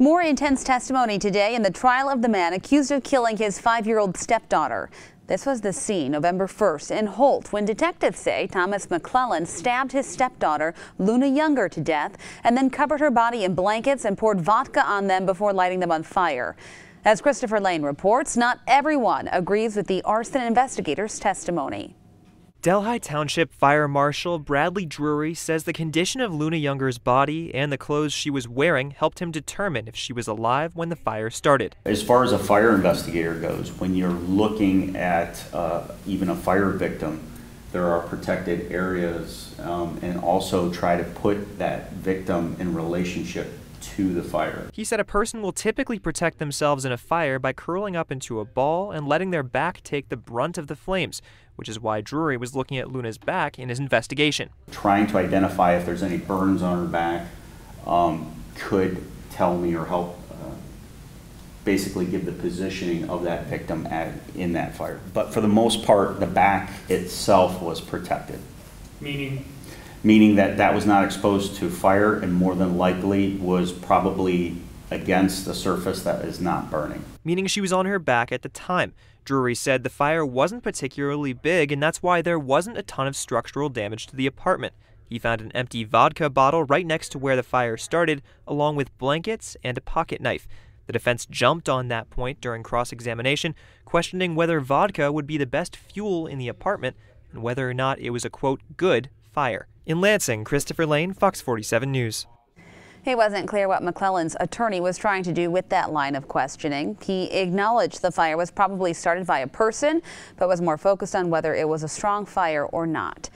More intense testimony today in the trial of the man accused of killing his 5-year-old stepdaughter. This was the scene November 1st in Holt when detectives say Thomas McClellan stabbed his stepdaughter, Luna Younger, to death and then covered her body in blankets and poured vodka on them before lighting them on fire. As Christopher Lane reports, not everyone agrees with the arson investigator's testimony. Delhi Township Fire Marshal Bradley Drury says the condition of Luna Younger's body and the clothes she was wearing helped him determine if she was alive when the fire started. As far as a fire investigator goes, when you're looking at even a fire victim, there are protected areas and also try to put that victim in relationship to the fire. He said a person will typically protect themselves in a fire by curling up into a ball and letting their back take the brunt of the flames, which is why Drury was looking at Luna's back in his investigation. Trying to identify if there's any burns on her back could tell me or help basically give the positioning of that victim in that fire. But for the most part, the back itself was protected. Meaning that that was not exposed to fire and more than likely was probably against the surface that is not burning. Meaning she was on her back at the time. Drury said the fire wasn't particularly big and that's why there wasn't a ton of structural damage to the apartment. He found an empty vodka bottle right next to where the fire started, along with blankets and a pocket knife. The defense jumped on that point during cross-examination, questioning whether vodka would be the best fuel in the apartment and whether or not it was a, quote, good fire. In Lansing, Christopher Lane, Fox 47 News. It wasn't clear what McClellan's attorney was trying to do with that line of questioning. He acknowledged the fire was probably started by a person, but was more focused on whether it was a strong fire or not.